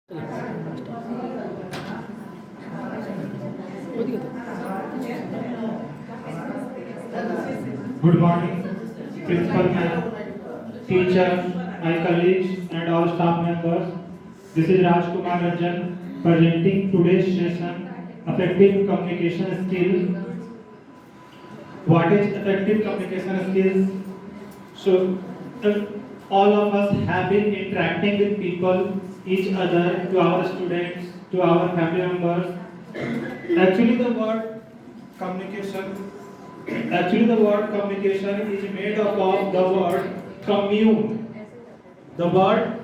Good morning, Principal Ma'am, teacher, my colleagues and all staff members. This is Rajkumar Ranjan presenting today's session, Effective Communication Skills. What is effective communication skills? So, all of us have been interacting with people, each other, to our students, to our family members. Actually, the word communication Actually, the word communication is made up of the word commune. The word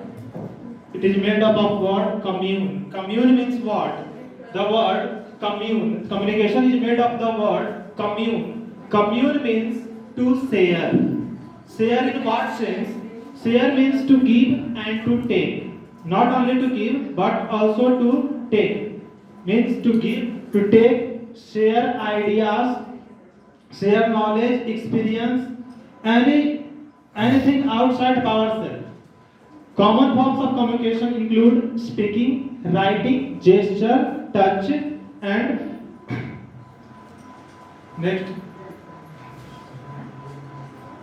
it is made up of word commune. Commune means what? The word commune. Communication is made of the word commune. Commune means to share. Share in what sense? Share means to give and to take. Not only to give but also to take. Means to give, to take, share ideas, share knowledge, experience, anything outside ourselves. Common forms of communication include speaking, writing, gesture, touch, and next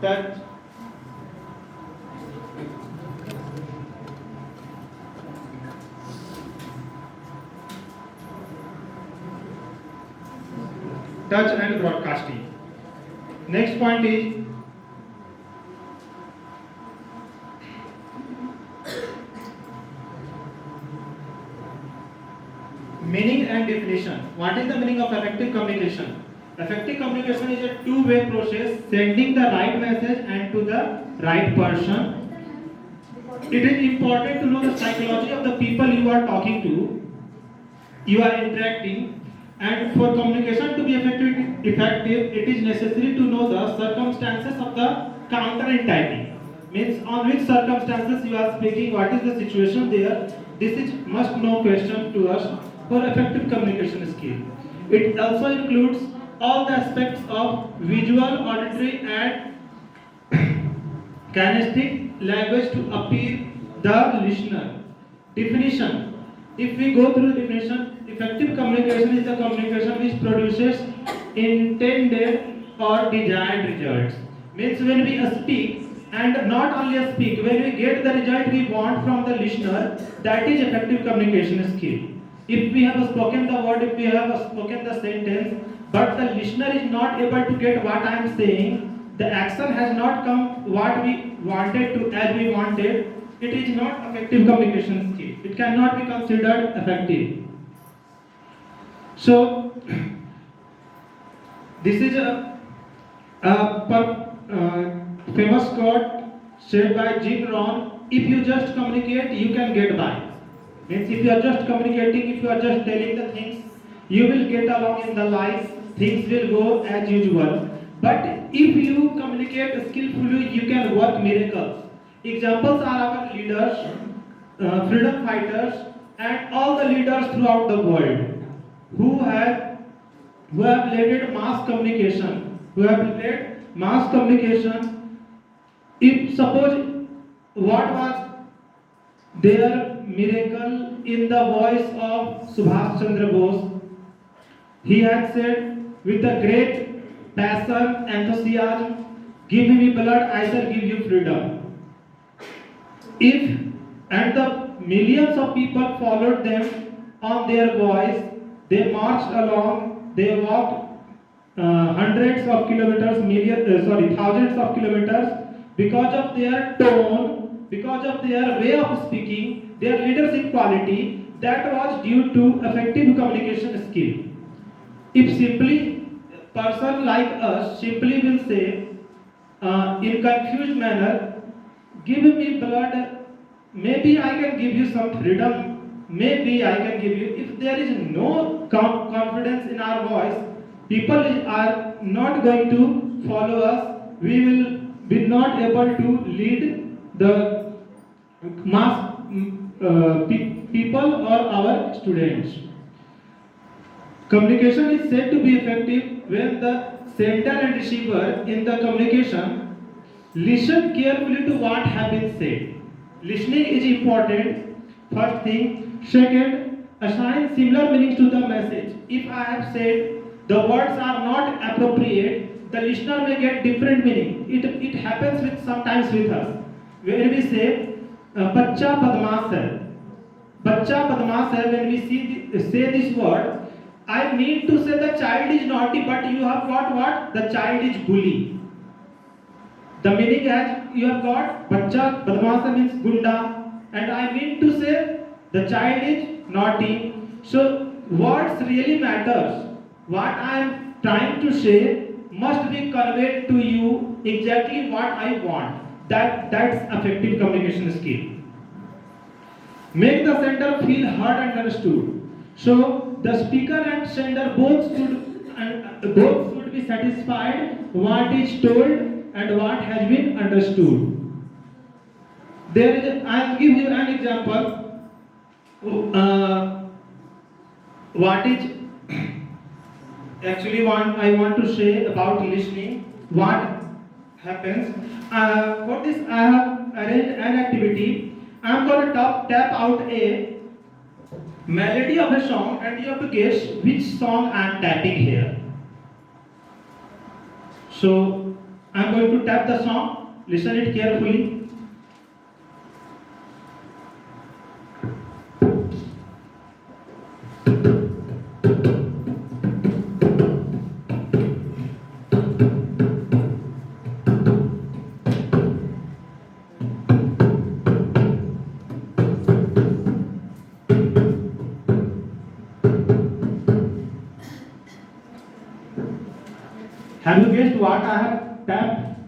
touch. Touch and broadcasting. Next point is meaning and definition. What is the meaning of effective communication? Effective communication is a two-way process, sending the right message and to the right person. It is important to know the psychology of the people you are talking to, you are interacting, and for communication to be effective, it is necessary to know the circumstances of the counter in typing. Means on which circumstances you are speaking, what is the situation there. This is must know question to us for effective communication skill. It also includes all the aspects of visual, auditory, and kinesthetic language to appeal the listener. Definition. If we go through the definition, effective communication is the communication which produces intended or desired results. Means when we speak and not only speak, when we get the result we want from the listener, that is effective communication skill. If we have spoken the word, if we have spoken the sentence, but the listener is not able to get what I am saying, the action has not come what we wanted to as we wanted, it is not effective communication skill. It cannot be considered effective. So, this is famous quote said by Jim Rohn: "If you just communicate, you can get by." Means if you are just communicating, if you are just telling the things, you will get along in the life. Things will go as usual. But if you communicate skillfully, you can work miracles. Examples are our leaders, freedom fighters, and all the leaders throughout the world who have led mass communication. If suppose what was their miracle in the voice of Subhash Chandra Bose, he had said with a great passion, enthusiasm, "Give me blood, I shall give you freedom." If and the millions of people followed them on their voice, they marched along, they walked hundreds of kilometers, thousands of kilometers because of their tone, because of their way of speaking, their leadership quality. That was due to effective communication skill. If simply person like us simply will say in confused manner, "Give me blood, maybe I can give you some freedom, maybe I can give you." If there is no confidence in our voice, people are not going to follow us. We will be not able to lead the mass people or our students. Communication is said to be effective when the sender and receiver in the communication listen carefully to what has been said. Listening is important. First thing, Second, assign similar meanings to the message. If I have said the words are not appropriate, the listener may get different meaning. It happens with sometimes with us. When we say, "Bachcha badmaas hai," "Bachcha badmaas hai," when we say this word, I mean to say the child is naughty, but you have got what? The child is bully. The meaning as you have got bachcha badmaas means gunda, and I mean to say the child is naughty. So words really matters. What I am trying to say must be conveyed to you exactly what I want. That's effective communication skill. Make the sender feel heard and understood. So the speaker and sender both should be satisfied what is told and what has been understood. I'll give you an example. What is actually I want to say about listening. What happens? For this, I have arranged an activity. I'm going to tap out a melody of a song, and you have to guess which song I'm tapping here. So I'm going to tap the song. Listen it carefully. Have you guessed what I have tapped?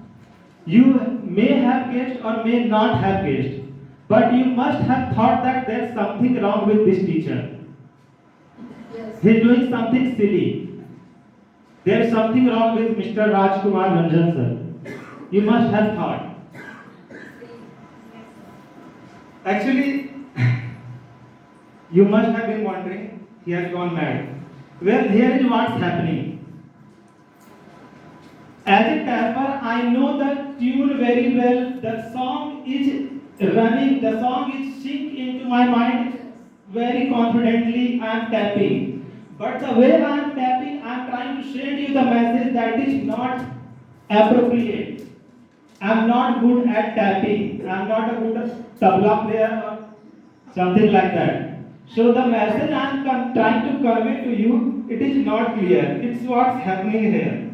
You may have guessed or may not have guessed, but you must have thought that there's something wrong with this teacher. Yes. He's doing something silly. There's something wrong with Mr. Rajkumar Ranjan sir. You must have thought. Actually, you must have been wondering, he has gone mad. Well, here is what's happening. As a tapper, I know the tune very well. The song is running, the song is sink into my mind very confidently. I am tapping. But the way I am tapping, I am trying to send you the message that is not appropriate. I am not good at tapping. I am not a good tabla player or something like that. So the message I am trying to convey to you, it is not clear. It's what's happening here.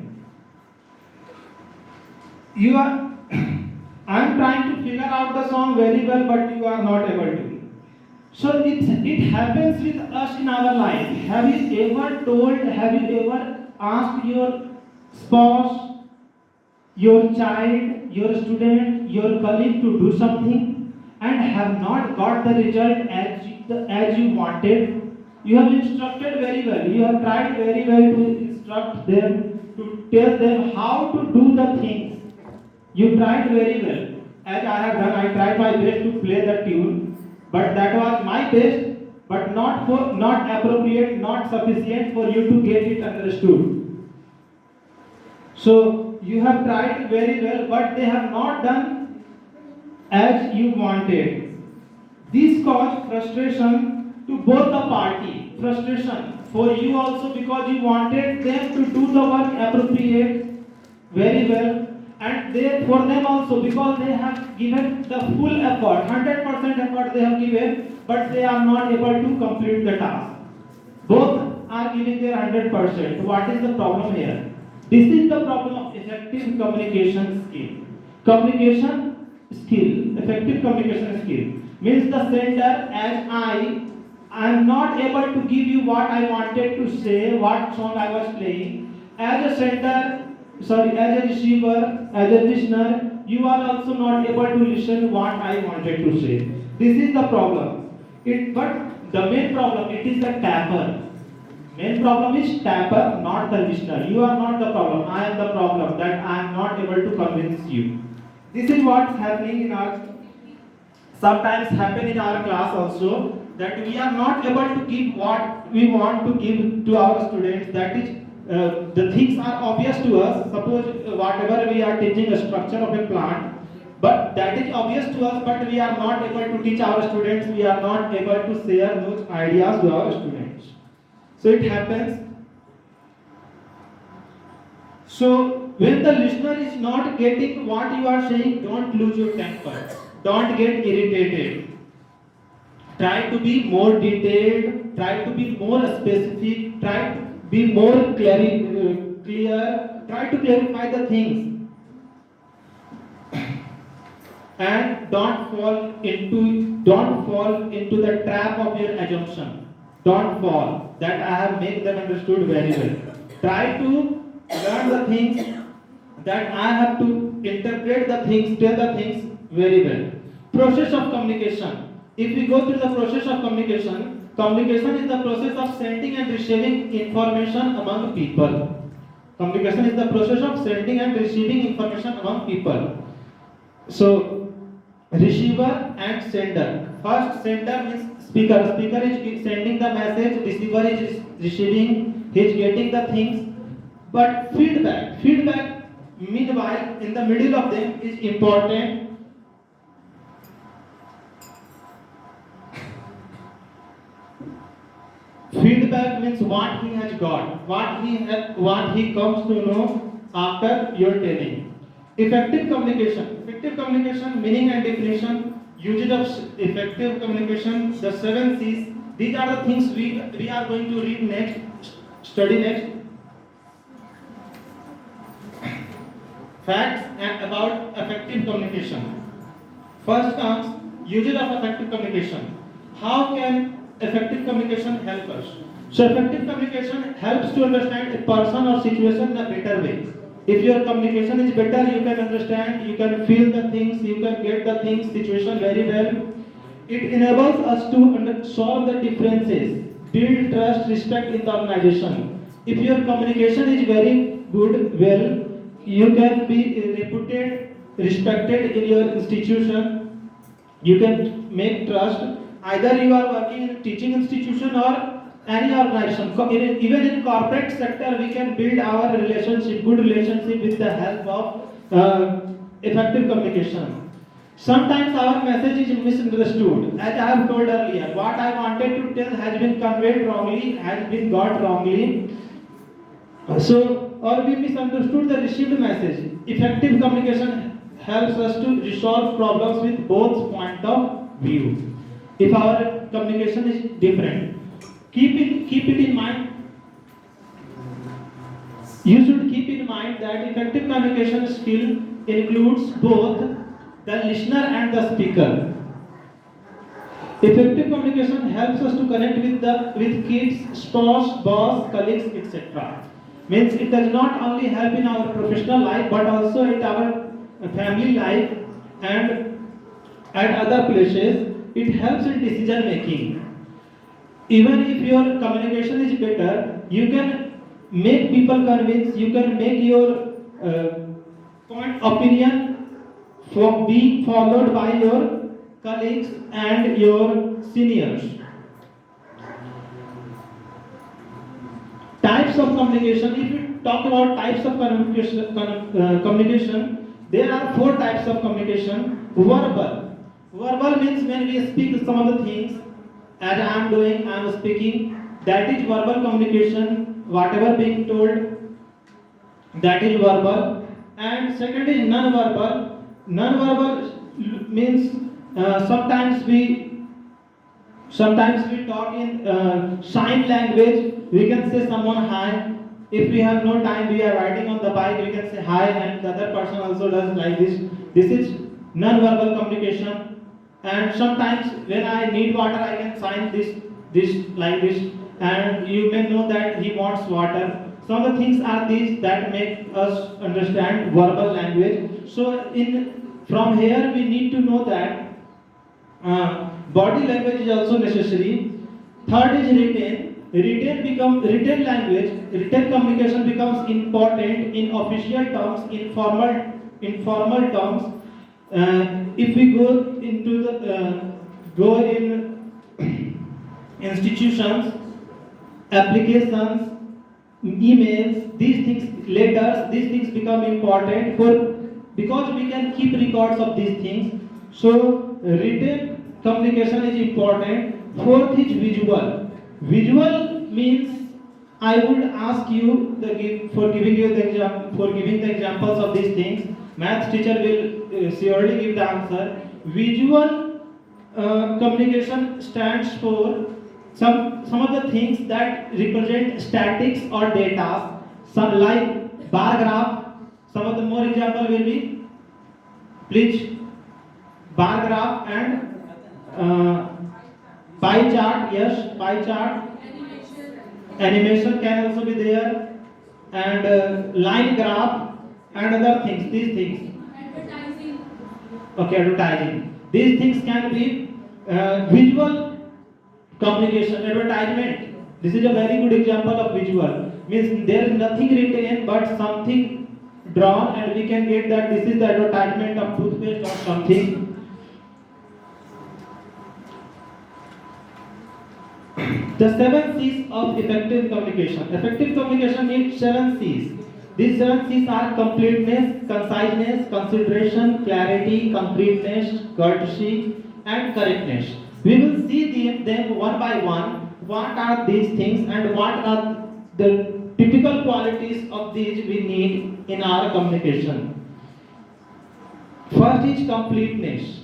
I'm trying to figure out the song very well, but you are not able to. So it happens with us in our life. Have you ever asked your spouse, your child, your student, your colleague to do something and have not got the result as you wanted? You have instructed very well. You have tried very well to instruct them, to tell them how to do the things. You tried very well. As I have done, I tried my best to play the tune, but that was my best, but not appropriate, not sufficient for you to get it understood. So you have tried very well, but they have not done as you wanted. This caused frustration to both the party. Frustration for you also because you wanted them to do the work appropriate very well. And for them also because they have given the full effort, 100% effort they have given, but they are not able to complete the task. Both are giving their 100%. What is the problem here? This is the problem of effective communication skill. Effective communication skill means the sender, as I am not able to give you what I wanted to say, what song I was playing. As a sender, as a receiver, as a listener, you are also not able to listen what I wanted to say. This is the problem. But the main problem, it is the tapper. Main problem is tapper, not the listener. You are not the problem. I am the problem that I am not able to convince you. This is what's happening sometimes happen in our class also, that we are not able to give what we want to give to our students. That is the things are obvious to us. Suppose whatever we are teaching a structure of a plant, But that is obvious to us, but we are not able to teach our students, we are not able to share those ideas to our students. So it happens. So when the listener is not getting what you are saying, don't lose your temper. Don't get irritated. Try to be more detailed, try to be more specific, try to be more clear, try to clarify the things. And don't fall into the trap of your assumption. Don't fall. That I have made them understood very well. Try to learn the things that I have to interpret the things, tell the things very well. Process of communication. If we go through the process of communication, communication is the process of sending and receiving information among people. Communication is the process of sending and receiving information among people. So, receiver and sender. First, sender means speaker. Speaker is sending the message, receiver is receiving, he is getting the things. But feedback, meanwhile, in the middle of them is important. Feedback means what he has got, what he comes to know after your telling. Effective communication meaning and definition, usage of effective communication, the 7 C's. These are the things we are going to read next, study next. Facts about effective communication. First comes usage of effective communication. How can effective communication help us? So effective communication helps to understand a person or situation in a better way. If your communication is better, you can understand, you can feel the things, you can get the things, situation very well. It enables us to solve the differences, build trust, respect in the organization. If your communication is very good, well, you can be reputed, respected in your institution. You can make trust. Either you are working in a teaching institution or any organization. Even in corporate sector, we can build our relationship, good relationship with the help of effective communication. Sometimes our message is misunderstood. As I have told earlier, what I wanted to tell has been conveyed wrongly, has been got wrongly. Or we misunderstood the received message. Effective communication helps us to resolve problems with both point of view. If our communication is different, keep it in mind. You should keep in mind that effective communication skill includes both the listener and the speaker. Effective communication helps us to connect with kids, spouse, boss, colleagues, etc. Means it does not only help in our professional life but also in our family life and at other places. It helps in decision making. Even if your communication is better, you can make people convinced, you can make your point opinion for being followed by your colleagues and your seniors. Types of communication. If you talk about types of communication, there are 4 types of communication. Verbal means when we speak some of the things, as I am doing, I am speaking, that is verbal communication. Whatever being told, that is verbal. And second is non-verbal. Non-verbal means sometimes we talk in sign language. We can say someone hi. If we have no time, we are riding on the bike, we can say hi, and the other person also does like this. This is non-verbal communication. And sometimes when I need water, I can sign this like this, and you may know that he wants water. Some of the things are these that make us understand verbal language. So from here we need to know that body language is also necessary. Third is written language. Written communication becomes important in official terms, informal terms. If we go into go in institutions, applications, emails, these things, letters, these things become important for because we can keep records of these things. So written communication is important. Fourth is visual. Visual means I would ask you for giving you the for giving the examples of these things. Math teacher will surely give the answer. Visual communication stands for some of the things that represent statics or data. Some like bar graph. Some of the more example will be, please, bar graph and pie chart. Yes, pie chart. Animation can also be there, and line graph and other things. These things. Advertising. Okay, advertising. These things can be visual communication. Advertisement. This is a very good example of visual. Means there is nothing written but something drawn, and we can get that this is the advertisement of toothpaste or something. The 7 C's of effective communication. Effective communication needs 7 C's. These 7 C's are completeness, conciseness, consideration, clarity, concreteness, courtesy, and correctness. We will see them one by one. What are these things and what are the typical qualities of these we need in our communication. First is completeness.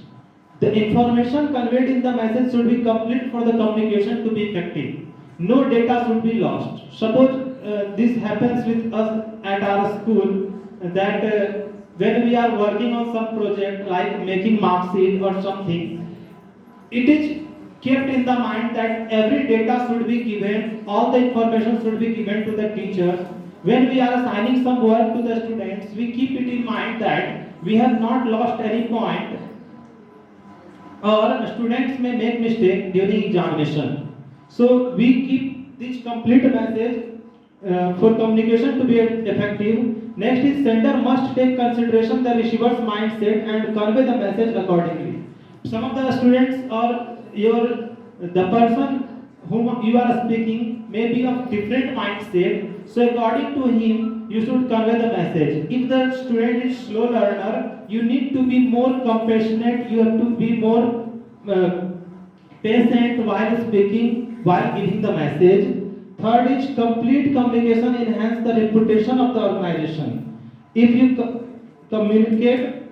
The information conveyed in the message should be complete for the communication to be effective. No data should be lost. Suppose this happens with us at our school, that when we are working on some project like making mark sheet or something, it is kept in the mind that every data should be given, all the information should be given to the teachers. When we are assigning some work to the students, we keep it in mind that we have not lost any point, or students may make mistake during examination. So we keep this complete message for communication to be effective. Next is sender must take consideration the receiver's mindset and convey the message accordingly. Some of the students or the person whom you are speaking may be of different mindset, so according to him you should convey the message. If the student is slow learner, you need to be more compassionate, you have to be more patient while speaking, while giving the message. Third is complete communication enhance the reputation of the organization. If you communicate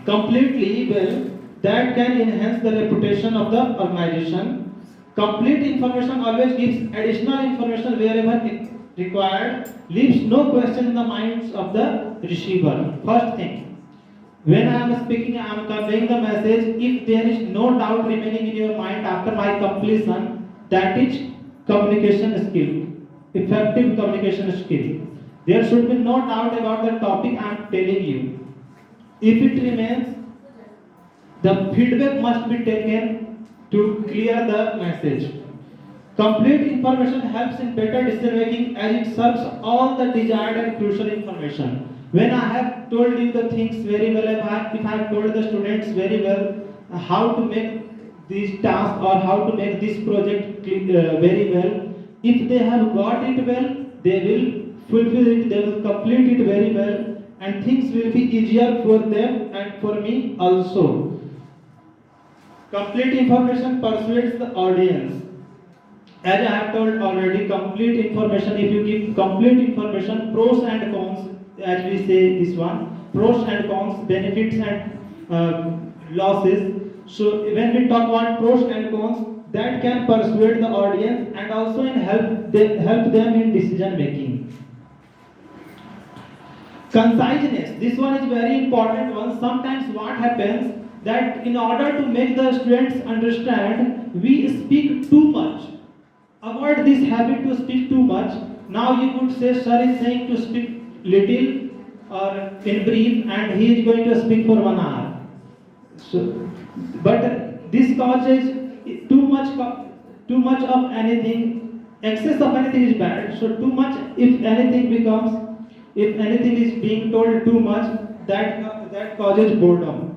completely well, that can enhance the reputation of the organization. Complete information always gives additional information wherever required, leaves no question in the minds of the receiver. First thing, when I am speaking, I am conveying the message. If there is no doubt remaining in your mind after my completion, that is communication skill, effective communication skill. There should be no doubt about the topic I am telling you. If it remains, the feedback must be taken to clear the message. Complete information helps in better decision making as it serves all the desired and crucial information. When I have told you the things very well, if I have told the students very well how to make this task or how to make this project very well, if they have got it well, they will fulfill it, they will complete it very well, and things will be easier for them and for me also. Complete information persuades the audience. As I have told already, complete information, if you give complete information, pros and cons, as we say this one, pros and cons, benefits and losses. So when we talk about pros and cons, that can persuade the audience and also help them in decision making. Conciseness, this one is very important one. Sometimes what happens, that in order to make the students understand, we speak too much. Avoid this habit to speak too much. Now you could say sir is saying to speak little or in brief, and he is going to speak for 1 hour. So, but this causes too much of anything. Excess of anything is bad. So too much, if anything is being told too much, that causes boredom.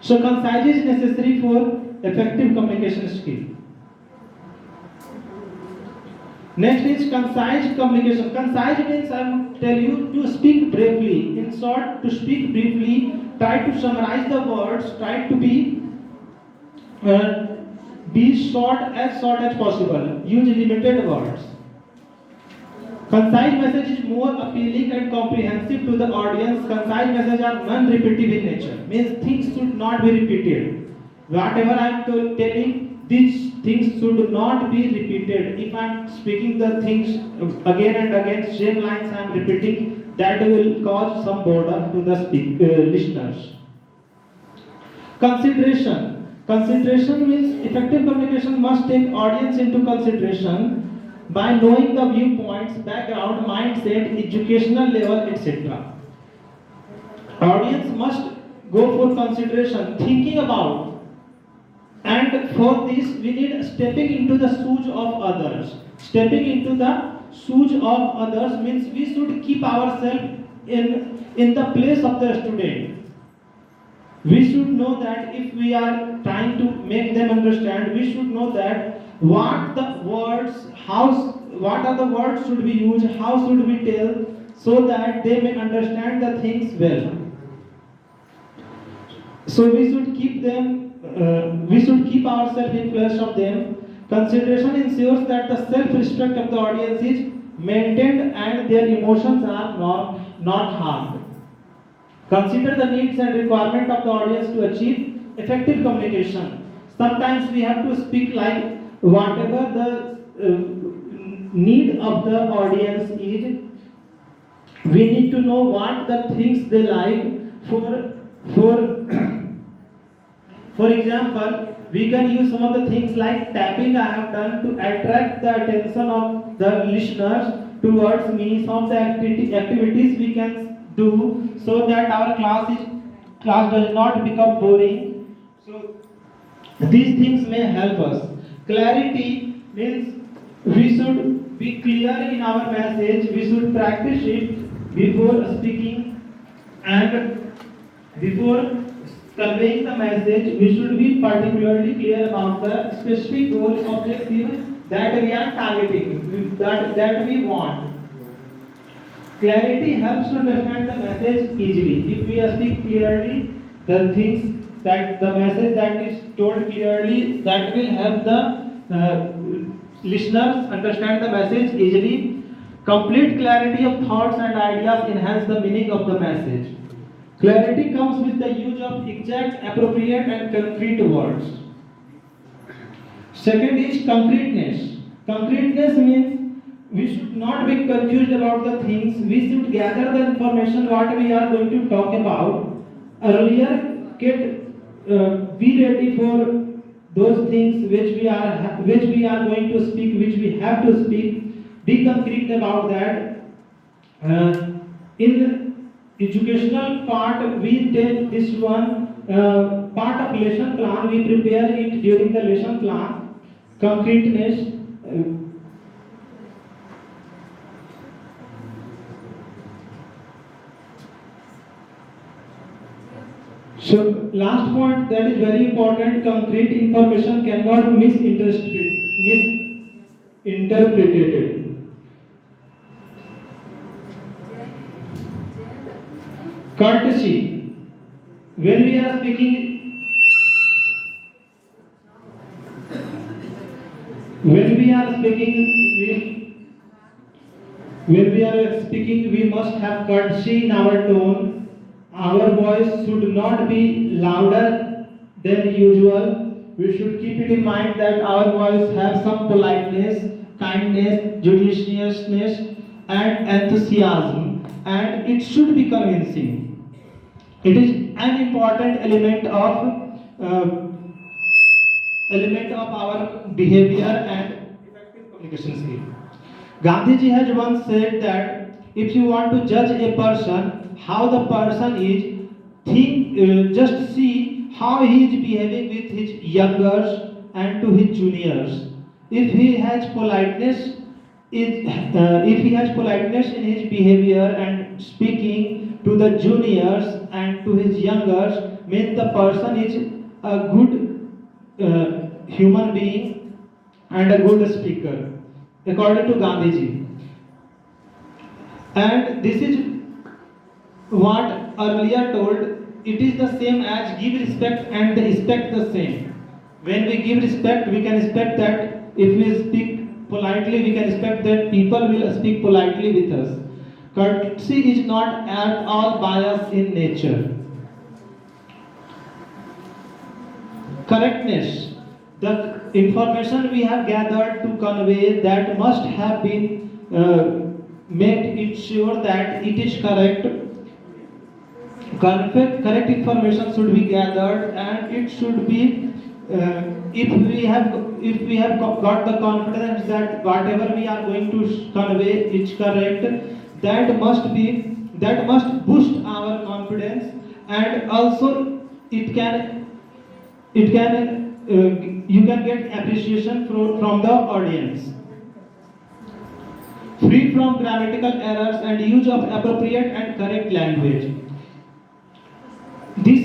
So conciseness is necessary for effective communication skill. Next is concise communication. Concise means I will tell you to speak briefly. In short, to speak briefly, try to summarize the words, try to uh, be short as possible. Use limited words. Concise message is more appealing and comprehensive to the audience. Concise messages are non-repetitive in nature. Means things should not be repeated. Whatever I am telling, these things should not be repeated. If I am speaking the things again and again, same lines I am repeating, that will cause some boredom to the listeners. Consideration. Consideration means effective communication must take audience into consideration by knowing the viewpoints, background, mindset, educational level, etc. Audience must go for consideration, thinking about, and for this we need stepping into the shoes of others. Stepping into the shoes of others means we should keep ourselves in the place of the student. We should know that if we are trying to make them understand, we should know that what are the words should we use, how should we tell, so that they may understand the things well. So we should keep ourselves in place of them. Consideration ensures that the self-respect of the audience is maintained and their emotions are not harmed. Consider the needs and requirement of the audience to achieve effective communication. Sometimes we have to speak like whatever the need of the audience is. We need to know what the things they like. For example, we can use some of the things like tapping I have done to attract the attention of the listeners towards me. Some of the activities we can do so that our class does not become boring. So these things may help us. Clarity means we should be clear in our message. We should practice it before speaking, and before conveying the message, we should be particularly clear about the specific goal objective that we are targeting, that we want. Clarity helps to understand the message easily. If we speak clearly, the things that the message that is told clearly, that will help the listeners understand the message easily. Complete clarity of thoughts and ideas enhance the meaning of the message. Clarity comes with the use of exact, appropriate, and concrete words. Second is concreteness. Concreteness means we should not be confused about the things. We should gather the information what we are going to talk about. Earlier, be ready for those things which we are going to speak, which we have to speak. Be concrete about that. In educational part, we take this one part of lesson plan. We prepare it during the lesson plan. Concreteness. So last point that is very important, concrete information cannot be misinterpreted. Courtesy. When we are speaking, we must have courtesy in our tone. Our voice should not be louder than usual. We should keep it in mind that our voice has some politeness, kindness, judiciousness, and enthusiasm, and it should be convincing. It is an important element of our behavior and effective communication skill. Gandhiji has once said that if you want to judge a person, how the person is, just see how he is behaving with his youngers and to his juniors. If he has politeness, if he has politeness in his behavior and speaking to the juniors and to his youngers, means the person is a good human being and a good speaker. according to Gandhiji. And this is what earlier told, it is the same as give respect and expect the same. When we give respect, we can expect that if we speak politely, we can expect that people will speak politely with us. Courtesy is not at all biased in nature. Correctness. The information we have gathered to convey that must have been made it sure that it is correct. Correct information should be gathered, and it should be if we have got the confidence that whatever we are going to convey is correct, that must boost our confidence, and also it can you can get appreciation from the audience. Free from grammatical errors and use of appropriate and correct language. This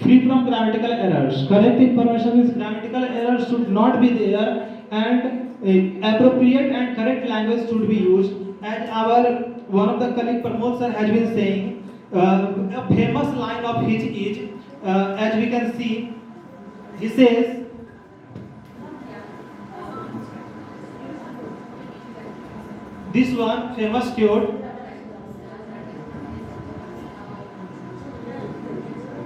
free from grammatical errors. Correct information is grammatical errors should not be there, and appropriate and correct language should be used. As our one of the colleague Pramod sir has been saying, a famous line of his is, as we can see, he says, this one famous quote.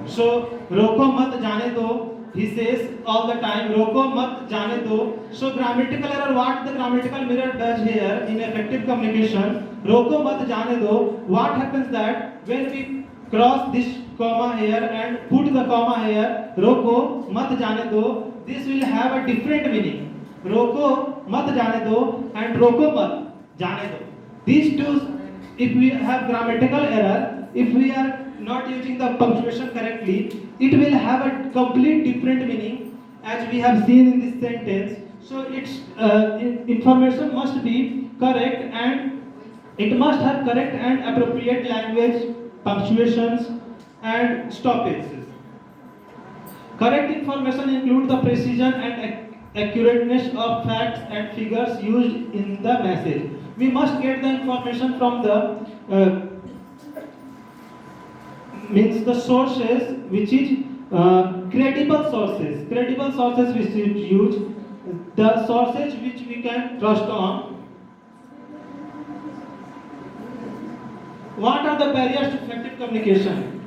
So roko mat jane do, he says all the time, roko mat jane do. So grammatical error, what the grammatical mirror does here in effective communication, roko mat jane do, what happens that when we cross this comma here and put the comma here, roko mat jane do, this will have a different meaning. Roko mat jane do and roko mat jane do. These two, if we have grammatical error, if we are not using the punctuation correctly, it will have a complete different meaning, as we have seen in this sentence. So its information must be correct, and it must have correct and appropriate language, punctuations and stoppages. Correct information include the precision and accurateness of facts and figures used in the message. We must get the information from the means the sources which is credible sources which is used, the sources which we can trust on. What are the barriers to effective communication?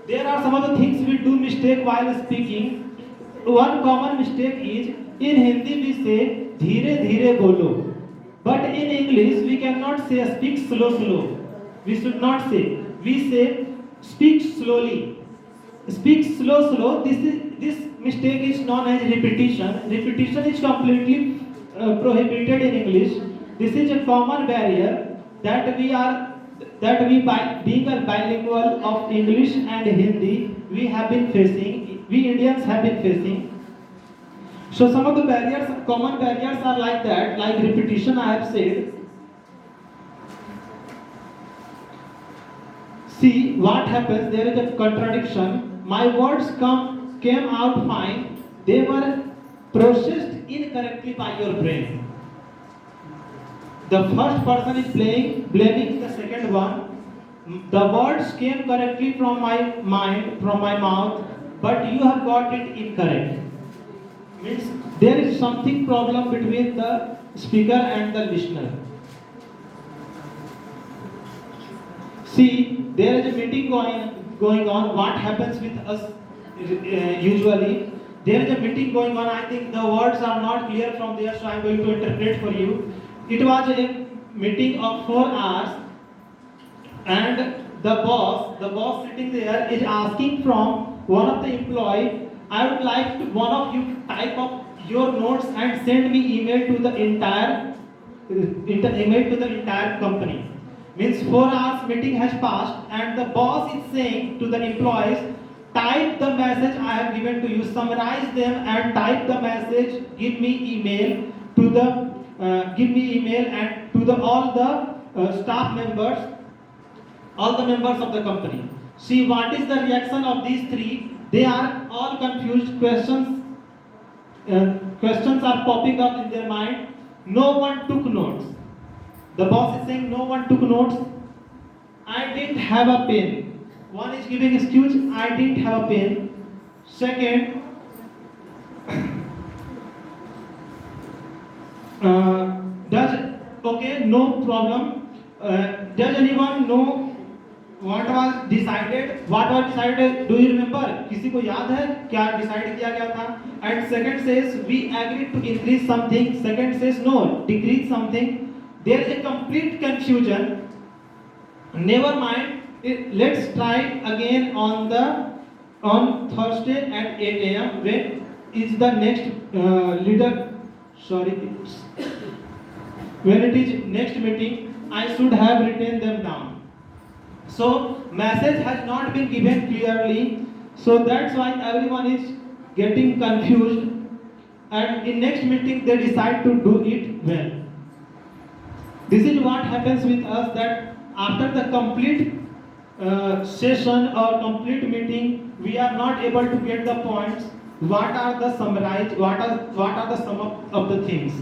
There are some of the things we do mistake while speaking. One common mistake is, in Hindi we say dheere dheere bolo, but in English we cannot say speak slow. We should not say. We say speak slowly. Speak slow. This mistake is known as repetition. Repetition is completely prohibited in English. This is a common barrier that we by being a bilingual of English and Hindi, we Indians have been facing. So some of the barriers, common barriers are like that, like repetition I have said. See what happens, there is a contradiction. My words came out fine, they were processed incorrectly by your brain. The first person is blaming the second one. The words came correctly from my mind, from my mouth, but you have got it incorrect. Means there is something problem between the speaker and the listener. See, there is a meeting going on. What happens with us usually? There is a meeting going on. I think the words are not clear from there, so I am going to interpret for you. It was a meeting of 4 hours, and the boss sitting there is asking from one of the employee, I would like one of you to type up your notes and send me email to the entire company. Means 4 hours meeting has passed, and the boss is saying to the employees, type the message I have given to you, summarize them and type the message, give me email and to all the staff members, all the members of the company. See what is the reaction of these three. They are all confused. Questions questions are popping up in their mind. No one took notes. The boss is saying no one took notes. I didn't have a pen. One is giving excuse, I didn't have a pen. Second, no problem. Does anyone know what was decided? What was decided? Do you remember? किसी को याद है क्या decide किया गया था? And second says we agreed to increase something. Second says no, decrease something. There is a complete confusion. Never mind. Let's try again on Thursday at 8 a.m. When is the next leader? Sorry. When it is next meeting, I should have written them down. So message has not been given clearly. So that's why everyone is getting confused. And in next meeting they decide to do it well. This is what happens with us, that after the complete session or complete meeting, we are not able to get the points. What are the summarize? What are the sum of the things?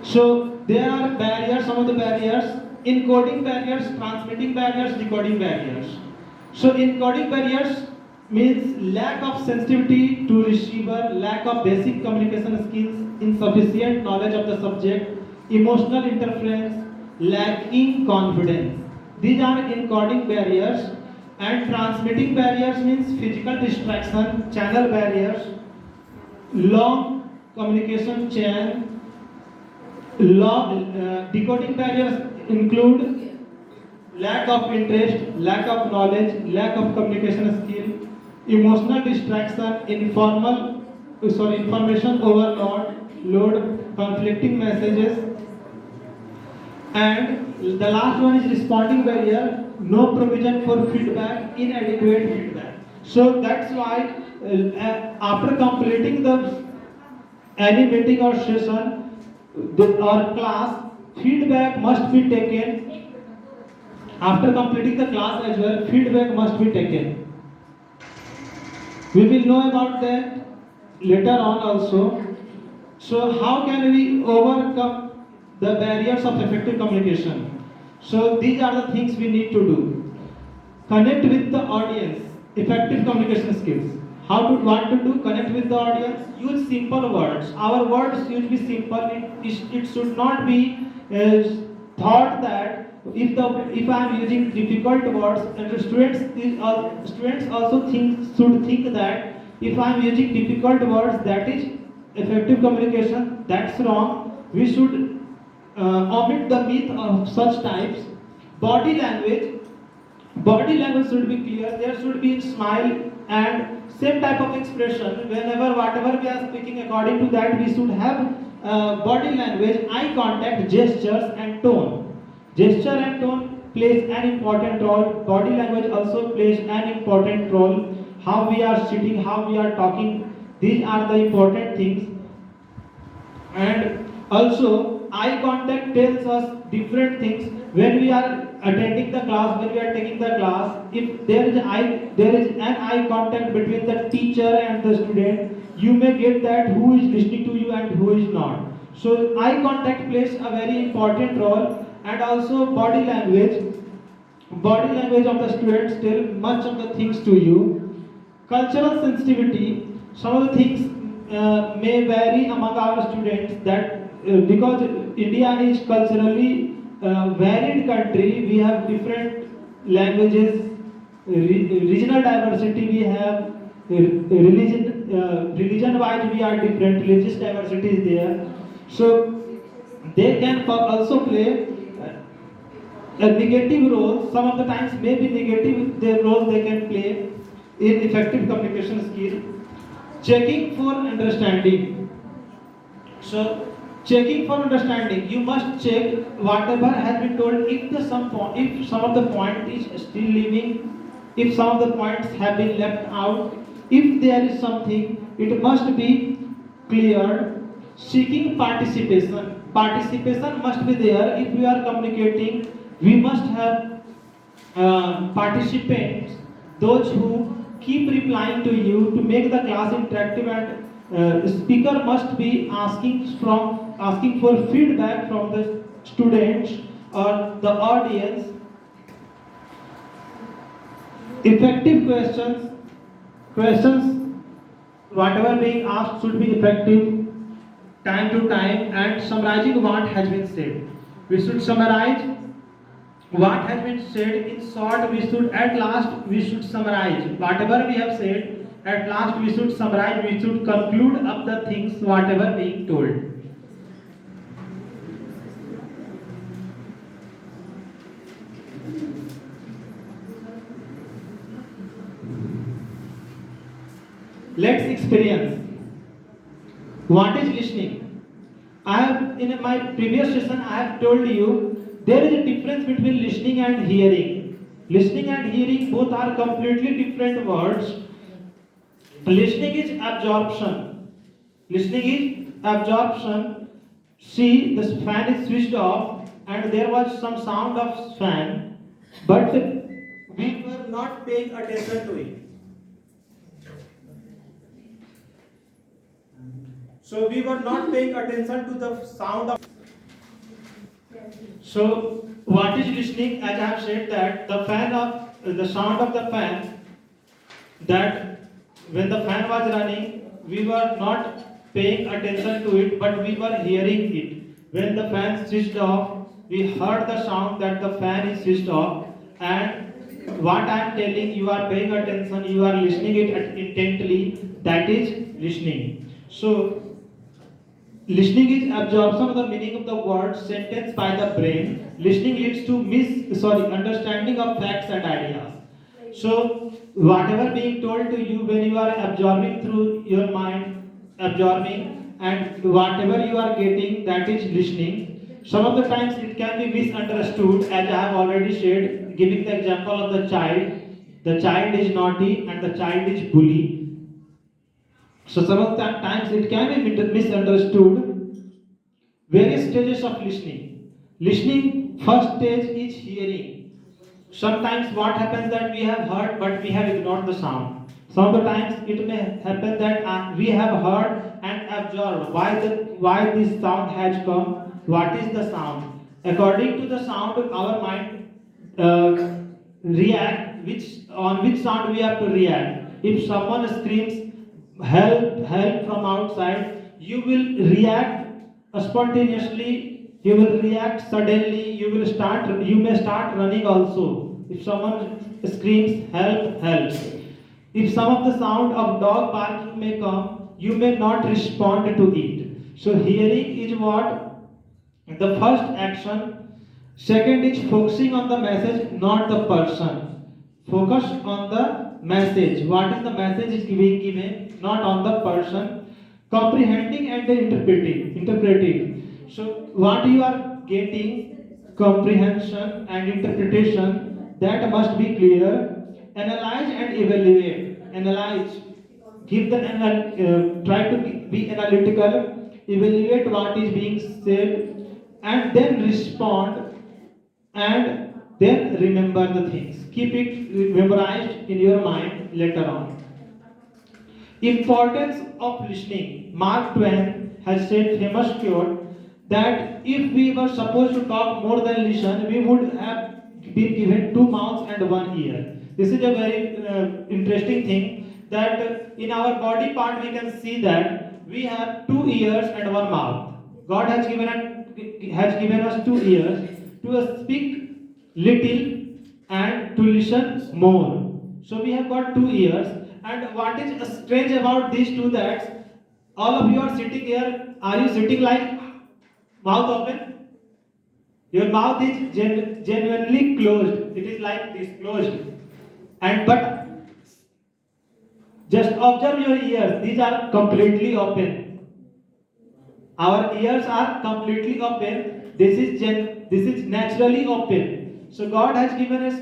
So there are barriers, some of the barriers: encoding barriers, transmitting barriers, decoding barriers. So encoding barriers means lack of sensitivity to receiver, lack of basic communication skills, insufficient knowledge of the subject, emotional interference, lacking confidence. These are encoding barriers. And transmitting barriers means physical distraction, channel barriers, long communication chain. Decoding barriers include lack of interest, lack of knowledge, lack of communication skill, emotional distraction, information overload, conflicting messages. And the last one is responding barrier, no provision for feedback, inadequate feedback. So that's why after completing the any meeting or session or class, feedback must be taken. After completing the class as well, feedback must be taken. We will know about that later on also. So how can we overcome the barriers of effective communication? So these are the things we need to do. Connect with the audience, effective communication skills. What to do? Connect with the audience. Use simple words. Our words should be simple. It should not be thought that if I am using difficult words, and the students also should think that if I am using difficult words, that is effective communication. That's wrong. We should omit the myth of such types. Body language should be clear. There should be smile and same type of expression. Whatever we are speaking, according to that we should have body language, eye contact, gestures and tone. Gesture and tone plays an important role. Body language also plays an important role. How we are sitting, how we are talking, these are the important things. And also eye contact tells us different things. When we are attending the class, when we are taking the class, if there is an eye contact between the teacher and the student, you may get that who is listening to you and who is not. So eye contact plays a very important role. And also body language of the students tell much of the things to you. Cultural sensitivity, some of the things may vary among our students, that because India is culturally varied country, we have different languages, regional diversity we have, religion wise we are different, religious diversity is there. So they can also play a negative role. Some of the times may be negative their role they can play in effective communication skill. Checking for understanding. So checking for understanding, you must check whatever has been told. If some of the point is still living, if some of the points have been left out, if there is something, it must be cleared. Seeking participation must be there. If we are communicating, we must have participants, those who keep replying to you to make the class interactive and speaker must be asking for feedback from the students or the audience. Effective questions whatever being asked should be effective time to time and summarizing what has been said. We should summarize what has been said in short. We should at last we should summarize whatever we have said. At last we should summarize. We should conclude up the things whatever being told. Let's experience. What is listening? I have in my previous session I have told you there is a difference between listening and hearing. Listening and hearing both are completely different words. Listening is absorption. Listening is absorption. See, the fan is switched off and there was some sound of fan, but we were not paying attention to it. So we were not paying attention to the sound of. So what is listening? As I have said that the sound of the fan, that when the fan was running, we were not paying attention to it, but we were hearing it. When the fan switched off, we heard the sound that the fan is switched off, and what I am telling you are paying attention, you are listening it intently. That is listening. So listening is absorption of the meaning of the word sentence by the brain. Listening leads to understanding of facts and ideas. So whatever being told to you when you are absorbing through your mind, absorbing and whatever you are getting, that is listening. Some of the times it can be misunderstood, as I have already said, giving the example of the child. The child is naughty and the child is bully. So some of the times it can be misunderstood. Various stages of listening. Listening, first stage is hearing. Sometimes what happens that we have heard but we have ignored the sound. Some of the times it may happen that we have heard and absorbed why this sound has come. What is the sound? According to the sound, our mind react which sound we have to react. If someone screams help from outside, you will react spontaneously, you will react suddenly, you may start running also if someone screams help. If some of the sound of dog barking may come, you may not respond to it. So hearing is what the first action. Second is focusing on the message, not the person. Focus on the message. What is the message is being given, not on the person. Comprehending and interpreting. So what you are getting, comprehension and interpretation, that must be clear. Analyze and evaluate. Analyze. Try to be analytical. Evaluate what is being said, and then respond, and then remember the things. Keep it memorized in your mind later on. Importance of listening. Mark Twain has said famous quote that if we were supposed to talk more than listen, we would have been given two mouths and one ear. This is a very interesting thing that in our body part we can see that we have two ears and one mouth. God has given us two ears to speak little and to listen more. So we have got two ears. And what is strange about these two, that all of you are sitting here, are you sitting like mouth open? Your mouth is genuinely closed. It is like this, closed. And but just observe your ears. These are completely open. Our ears are completely open. This is naturally open. So God has given us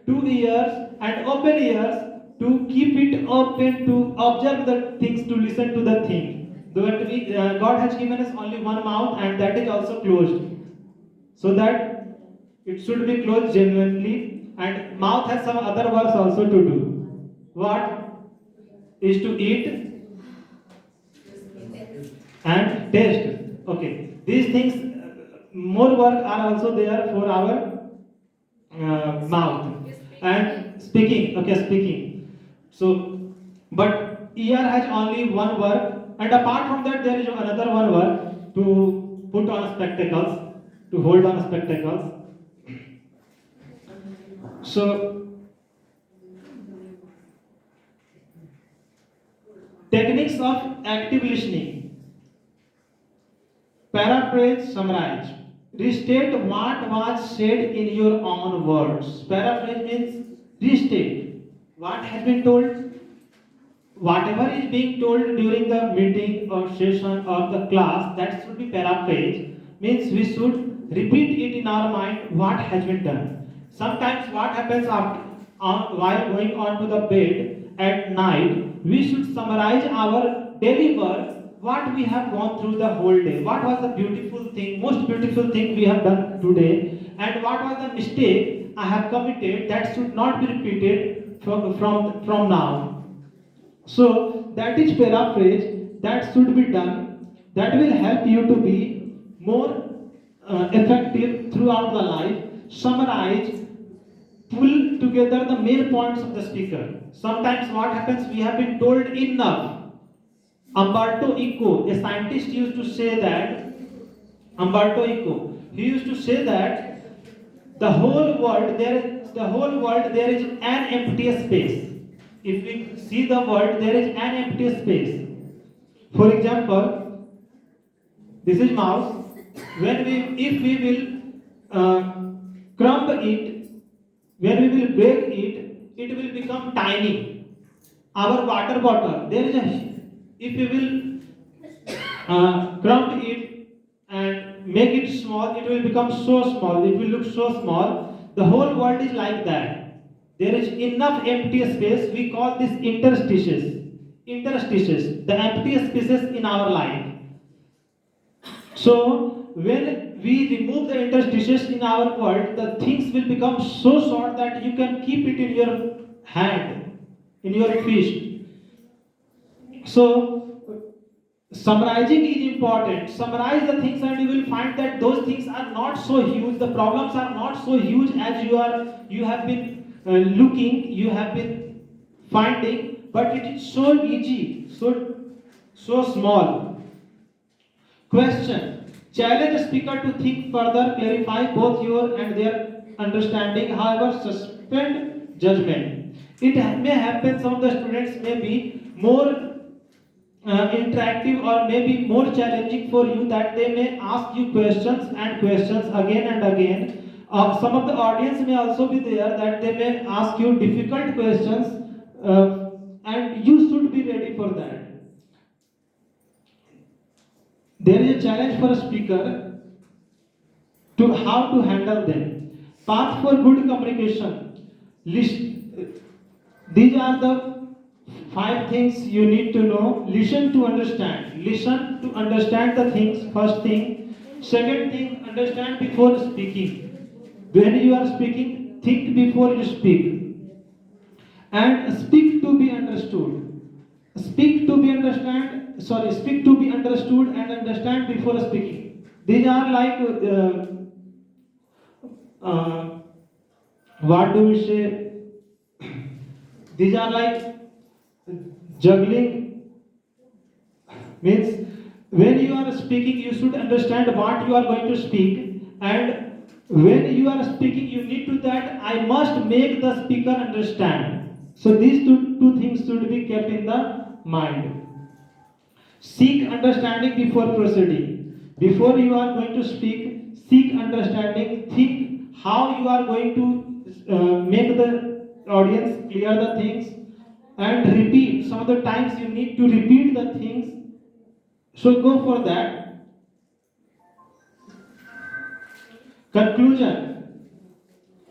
two ears and open ears to keep it open, to observe the things, to listen to the thing. God has given us only one mouth, and that is also closed, so that it should be closed genuinely. And mouth has some other works also to do. What? is to eat and taste. Okay, these things, more work are also there for our mouth and speaking. Okay, speaking. So, but ear has only one work, and apart from that, there is another one work to put on spectacles, to hold on spectacles. So, techniques of active listening. Paraphrase, summarize. Restate what was said in your own words. Paraphrase means restate what has been told. Whatever is being told during the meeting or session or the class, that should be paraphrase. Means we should repeat it in our mind what has been done. Sometimes what happens while going on to the bed at night, we should summarize our daily work, what we have gone through the whole day, what was the beautiful thing, most beautiful thing we have done today, and what was the mistake I have committed that should not be repeated from now. So that is paraphrase that should be done. That will help you to be more effective throughout the life. Summarize, pull together the main points of the speaker. Sometimes what happens, we have been told enough. Umberto Eco, a scientist, used to say that, Umberto Eco, he used to say that the whole world there is an empty space. If we see the world, there is an empty space. For example, this is mouse. If we will crumb it, when we will break it, it will become tiny. Our water bottle, there is a, if we will crumb it and make it small, it will become so small, it will look so small. The whole world is like that. There is enough empty space, we call this interstices. Interstices, the empty spaces in our life. So, when we remove the interstices in our world, the things will become so short that you can keep it in your hand, in your fist. So, summarizing is important. Summarize the things and you will find that those things are not so huge, the problems are not so huge as you have been looking, you have been finding, but it is so easy, so small. Question. Challenge a speaker to think further, clarify both your and their understanding, however, suspend judgment. It may happen some of the students may be more interactive or maybe more challenging for you, that they may ask you questions and questions again and again. Some of the audience may also be there that they may ask you difficult questions, and you should be ready for that. There is a challenge for a speaker to how to handle them. Path for good communication. These are the 5 things you need to know. Listen to understand. Listen to understand the things, first thing. Second thing, understand before speaking. When you are speaking, think before you speak. And speak to be understood. Speak to be understood and understand before speaking. These are like what do we say? These are like juggling. Means when you are speaking, you should understand what you are going to speak, and when you are speaking, you need to that I must make the speaker understand. So these two things should be kept in the mind. Seek understanding before proceeding. Before you are going to speak, seek understanding. Think how you are going to make the audience clear the things, and repeat. Some of the times you need to repeat the things. So go for that. Conclusion.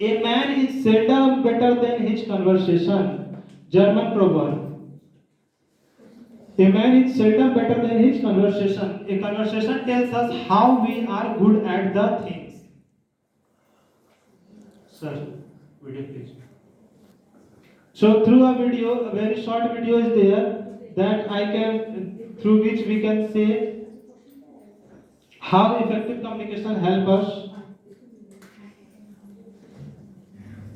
A man is seldom better than his conversation. German proverb. A man is seldom better than his conversation. A conversation tells us how we are good at the things. Sir, video please. So through a video, a very short video is there. that I can, through which we can say how effective communication help us.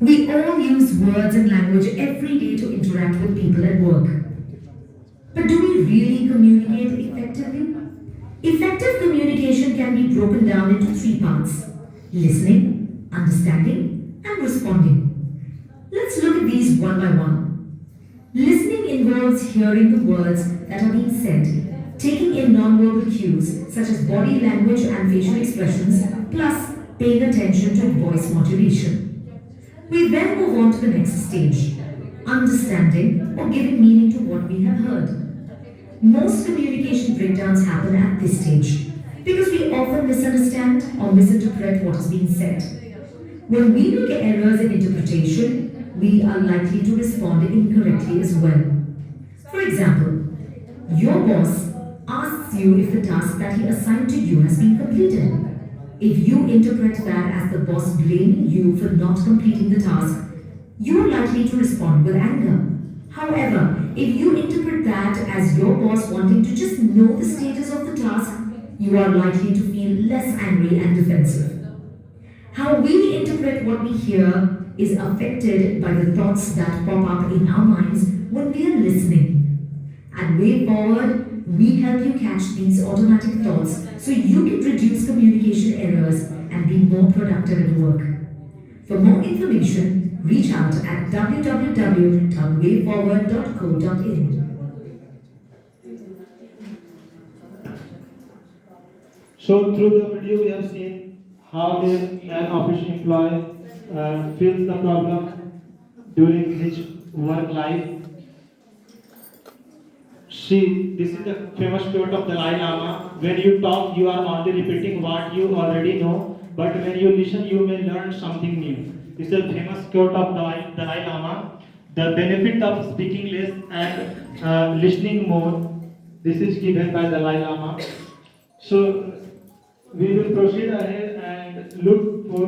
We all use words and language every day to interact with people at work. But do we really communicate effectively? Effective communication can be broken down into three parts: listening, understanding, and responding. Let's look at these one by one. Listening involves hearing the words that are being said, taking in non-verbal cues such as body language and facial expressions, plus paying attention to voice modulation. We then move on to the next stage: understanding or giving meaning to what we have heard. Most communication breakdowns happen at this stage because we often misunderstand or misinterpret what is being said. When we make errors in interpretation, we are likely to respond incorrectly as well. For example, your boss asks you if the task that he assigned to you has been completed. If you interpret that as the boss blaming you for not completing the task, you are likely to respond with anger. However, if you interpret that as your boss wanting to just know the status of the task, you are likely to feel less angry and defensive. How we interpret what we hear is affected by the thoughts that pop up in our minds when we are listening. At Way Forward, we help you catch these automatic thoughts so you can reduce communication errors and be more productive at work. For more information, reach out at www.wayforward.co.in. So through the video we have seen how an office employee feels the problem during his work life. See, this is the famous quote of Dalai Lama. When you talk, you are only repeating what you already know, but when you listen, you may learn something new. This is a famous quote of Dalai Lama. The benefit of speaking less and listening more. This is given by Dalai Lama. So we will proceed ahead and look for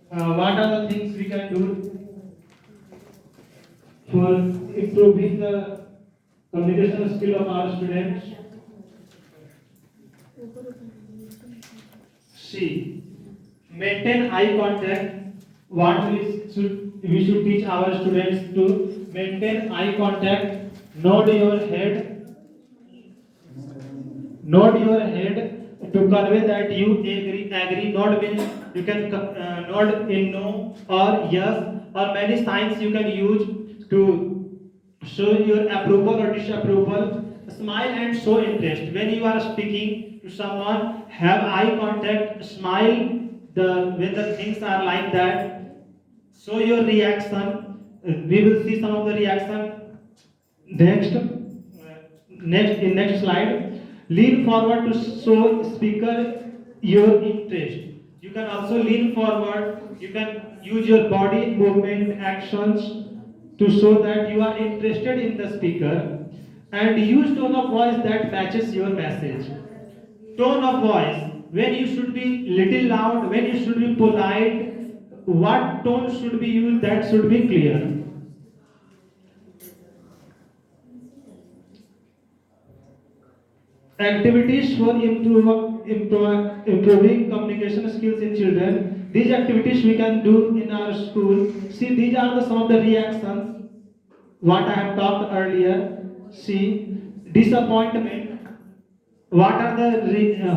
what are the things we can do for improving the communication skill of our students. See, maintain eye contact. What we should teach our students to maintain eye contact. Nod your head. Nod your head to convey that you agree. Nod means you can nod in no or yes, or many signs you can use to show your approval or disapproval. Smile and show interest. When you are speaking to someone, have eye contact, smile when the things are like that. Show your reaction. We will see some of the reaction next. Next slide. Lean forward to show speaker your interest. You can also lean forward. You can use your body movement actions to show that you are interested in the speaker, and use tone of voice that matches your message. Tone of voice, when you should be little loud, when you should be polite, what tone should be used, that should be clear. Activities for improving communication skills in children. These activities we can do in our school. See, these are some of the reactions what I have talked earlier. See, disappointment. What are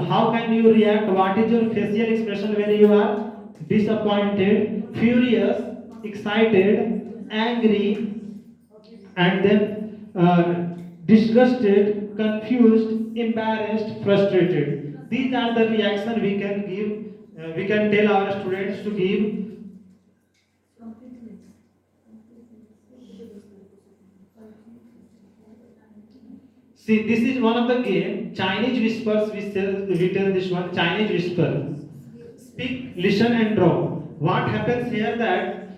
how can you react? What is your facial expression when you are disappointed, furious, excited, angry, and then disgusted, confused, embarrassed, frustrated? These are the reactions we can give. We can tell our students to give. See, this is one of the game. Chinese whispers. We tell this one Chinese whisper. Speak, listen, and draw. What happens here that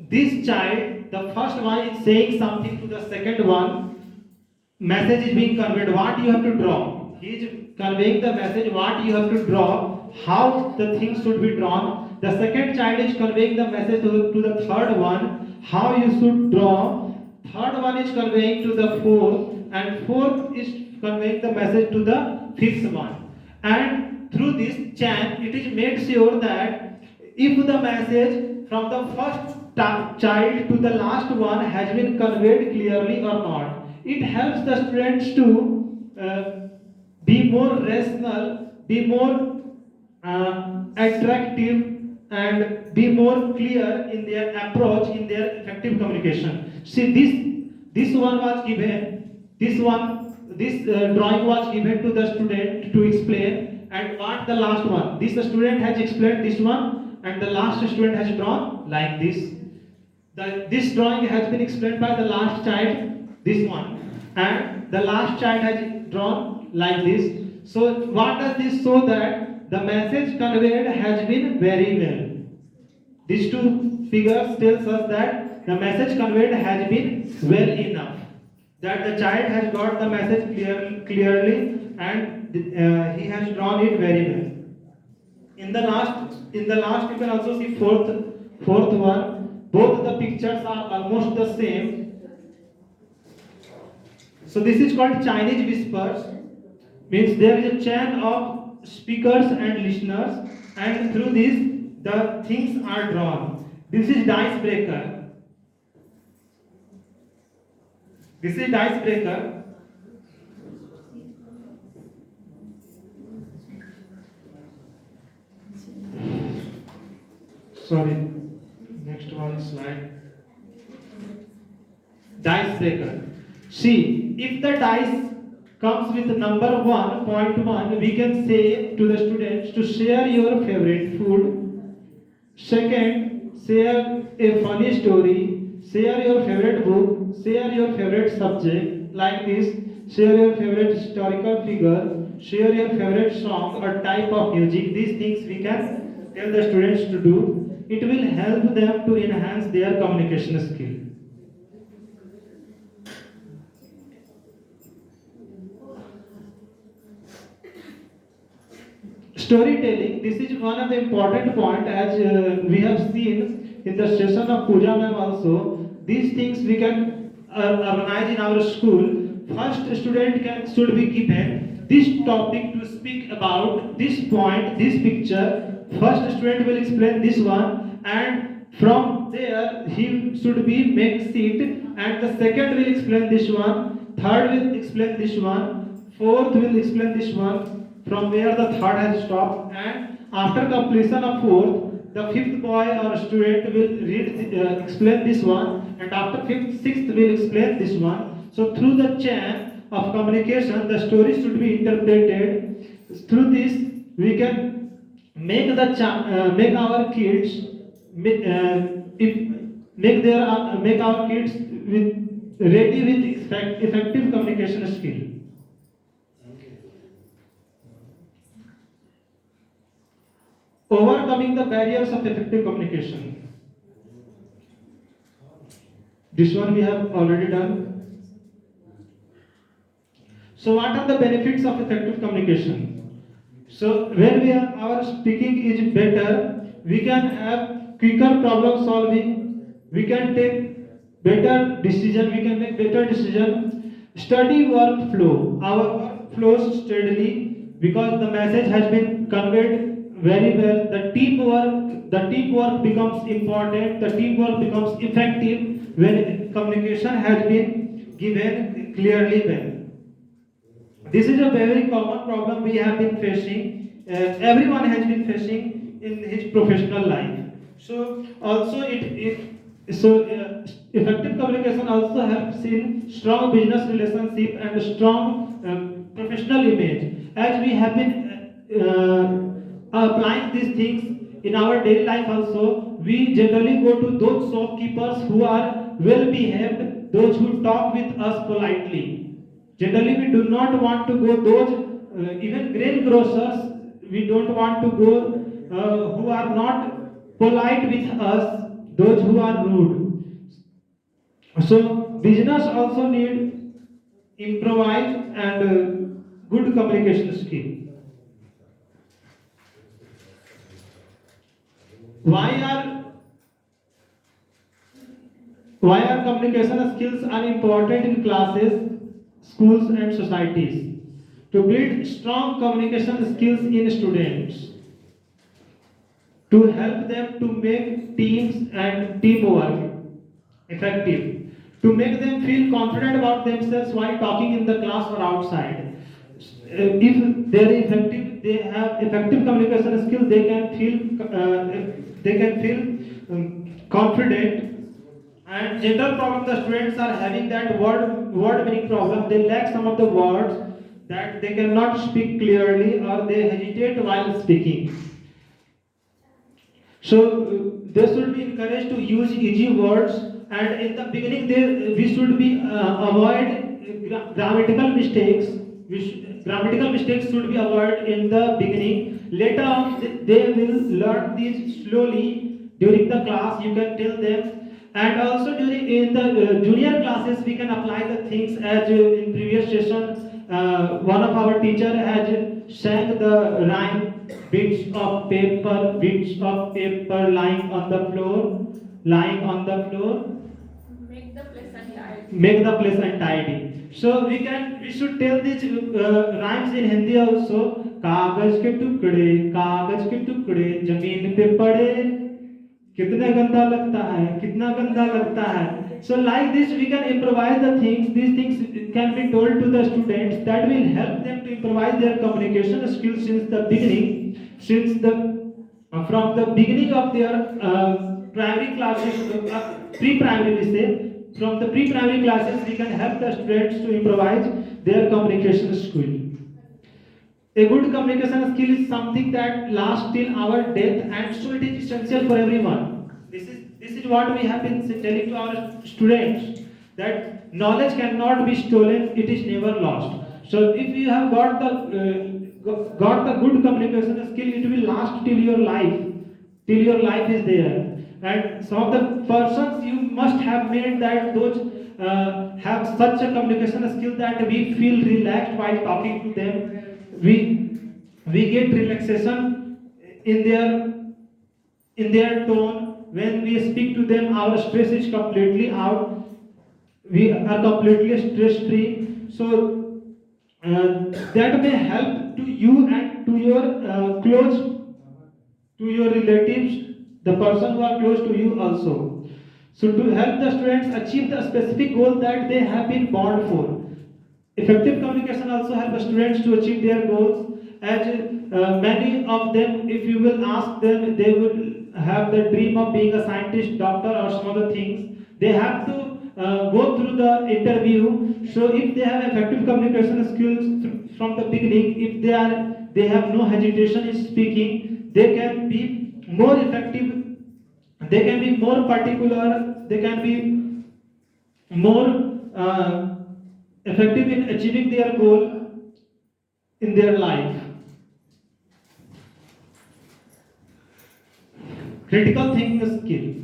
this child, the first one is saying something to the second one. Message is being conveyed. What you have to draw? He is conveying the message. What you have to draw? How the things should be drawn. The second child is conveying the message to the third one. How you should draw third one is conveying to the fourth, and fourth is conveying the message to the fifth one. And through this chain, it is made sure that if the message from the first child to the last one has been conveyed clearly or not, it helps the students to be more rational, be more attractive, and be more clear in their approach, in their effective communication. See, this one was given, this drawing was given to the student to explain, and what the last one, this student has explained this one, and the last student has drawn like this. This drawing has been explained by the last child, this one, and the last child has drawn like this. So what does this show? That the message conveyed has been very well. These two figures tells us that the message conveyed has been well enough. That the child has got the message clearly, and he has drawn it very well. In the last you can also see fourth one. Both the pictures are almost the same. So this is called Chinese whispers. Means there is a chain of speakers and listeners, and through this the things are drawn. This is dice breaker. This is dice breaker. Sorry, next one slide. Dice breaker. See, if the dice comes with number 1.1, we can say to the students to share your favorite food. Second, share a funny story, share your favorite book, share your favorite subject, like this, share your favorite historical figure, share your favorite song or type of music. These things we can tell the students to do. It will help them to enhance their communication skill. Storytelling, this is one of the important point, as we have seen in the session of Pooja ma'am also. These things we can organize in our school. First student should be given this topic to speak about this point, this picture. First student will explain this one, and from there he should be make seat, and the second will explain this one, third will explain this one, fourth will explain this one, from where the third has stopped, and after completion of fourth, the fifth boy or student will explain this one, and after fifth, sixth will explain this one. So through the chain of communication, the story should be interpreted. Through this, we can make make our kids make our kids ready with effective communication skill. Overcoming the barriers of effective communication. This one we have already done. So what are the benefits of effective communication? So when our speaking is better, we can have quicker problem solving, we can take better decision, we can make better decision. Study workflow. Our work flows steadily because the message has been conveyed very well. The teamwork becomes important, the teamwork becomes effective when communication has been given clearly well. This is a very common problem we have been facing, everyone has been facing in his professional life. So also effective communication also helps in strong business relationship and strong professional image. As we have been applying these things in our daily life also, we generally go to those shopkeepers who are well behaved, those who talk with us politely. Generally, we do not want to go those even grain grocers. We don't want to go who are not polite with us, those who are rude. So business also need improvise and good communication skill. Why are communication skills are important in classes, schools and societies? To build strong communication skills in students, to help them to make teams and teamwork effective, to make them feel confident about themselves while talking in the class or outside. If they have effective communication skills, they can feel confident. And general problem the students are having that word meaning problem. They lack some of the words that they cannot speak clearly or they hesitate while speaking. So they should be encouraged to use easy words, and in the beginning we should be avoid grammatical mistakes. Grammatical mistakes should be avoided in the beginning. Later on, they will learn these slowly during the class. You can tell them, and also during in the junior classes we can apply the things as in previous session. One of our teacher has sang the rhyme, bits of paper lying on the floor, lying on the floor, make the place untidy. So we should tell these rhymes in Hindi also. कागज के टुकड़े जमीन पे पड़े, कितना गंदा लगता है, कितना गंदा लगता है. So like this we can improvise the things. These things can be told to the students that will help them to improvise their communication skills since the beginning, from the beginning of their primary classes, pre-primary we say. From the pre-primary classes we can help the students to improvise their communication skill. A good communication skill is something that lasts till our death, and so it is essential for everyone. This is what we have been telling to our students, that knowledge cannot be stolen, it is never lost. So if you have got the good communication skill, it will last till your life is there. And some of the persons you must have made that those have such a communication skill that we feel relaxed while talking to them. We get relaxation in their tone when we speak to them. Our stress is completely out. We are completely stress free. So that may help to you and to your relatives, the person who are close to you also. So to help the students achieve the specific goal that they have been born for. Effective communication also helps students to achieve their goals. As many of them, if you will ask them, they will have the dream of being a scientist, doctor, or some other things. They have to go through the interview. So if they have effective communication skills from the beginning, if they have no hesitation in speaking, they can be more effective. They can be more particular. They can be more effective in achieving their goal in their life. Critical thinking skill: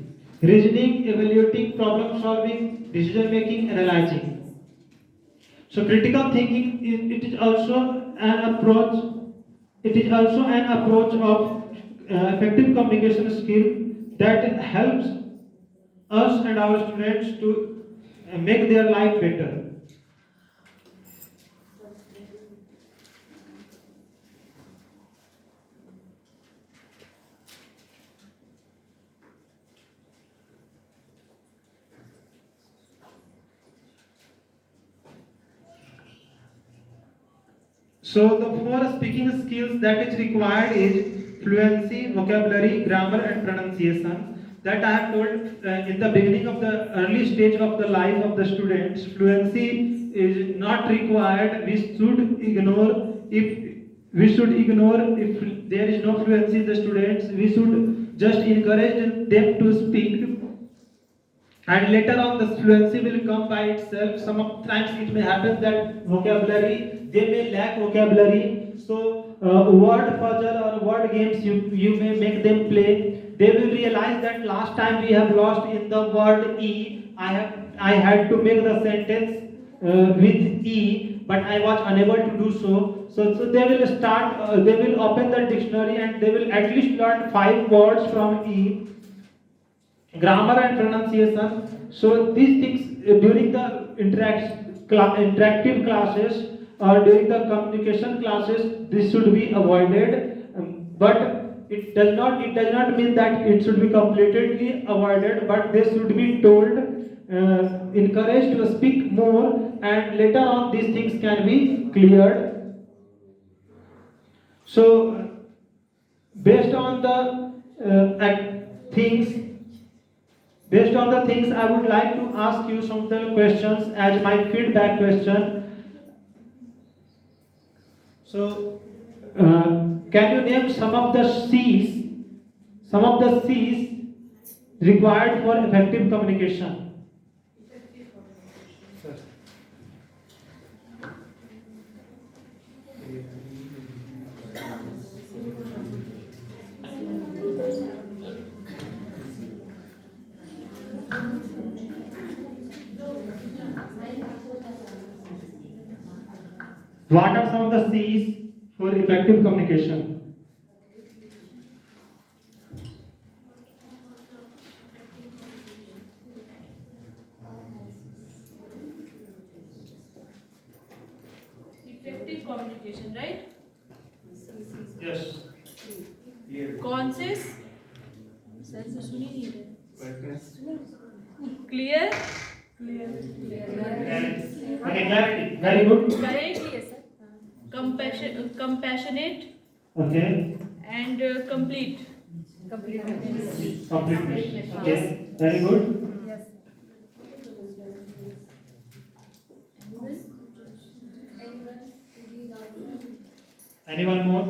reasoning, evaluating, problem solving, decision making, analyzing. So critical thinking it is also an approach. It is also an approach of effective communication skill that helps us and our students to make their life better. So the four speaking skills that is required is fluency, vocabulary, grammar and pronunciation. That I have told in the beginning of the early stage of the life of the students. Fluency is not required. We should ignore if there is no fluency in the students. We should just encourage them to speak. And later on the fluency will come by itself. Sometimes it may happen that they may lack vocabulary. So word puzzle or word games you may make them play. They will realize that last time we have lost in the word E. I had to make the sentence with E, but I was unable to do so. So they will start. They will open the dictionary and they will at least learn 5 words from E. Grammar and pronunciation. So these things during the interactive classes or during the communication classes, this should be avoided. But it does not mean that it should be completely avoided. But they should be told, encouraged to speak more, and later on these things can be cleared. So based on the things based on the things, I would like to ask you some of the questions as my feedback question. So, can you name some of the C's required for effective communication? What are some of the C's for effective communication? Effective communication, right? Yes. Conscious. Sense to सुनी नहीं रहे. Clear. Okay, clarity. Very good. Correct. Yes, sir. Compassionate Okay. and complete. Completeness. Okay. Very good. Anyone more?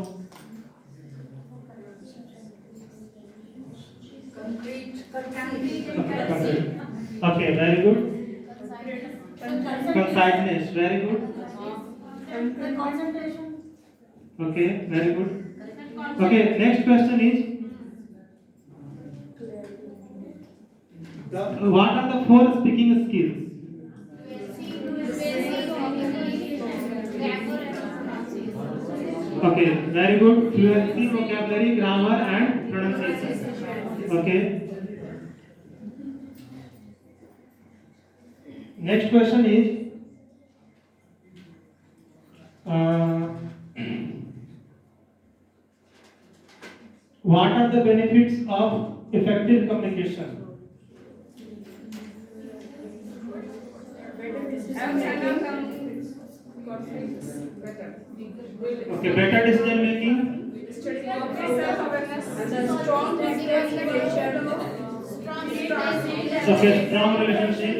Okay, very good. Conciseness, very good. Okay, very good. Okay, next question is, what are the 4 speaking skills? Okay, very good. Fluency, vocabulary, grammar, and pronunciation. Okay. Next question is, what are the benefits of effective communication? Okay, better decision making. Okay, strong relationship.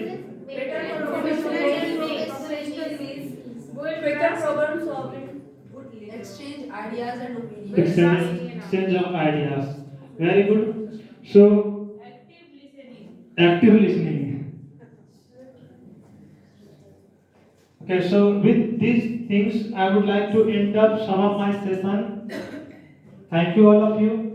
Quicker problem solving, exchange ideas and opinions. Exchange of ideas. Very good. So, Active listening. active listening. Okay, so with these things, I would like to end up some of my session. Thank you all of you.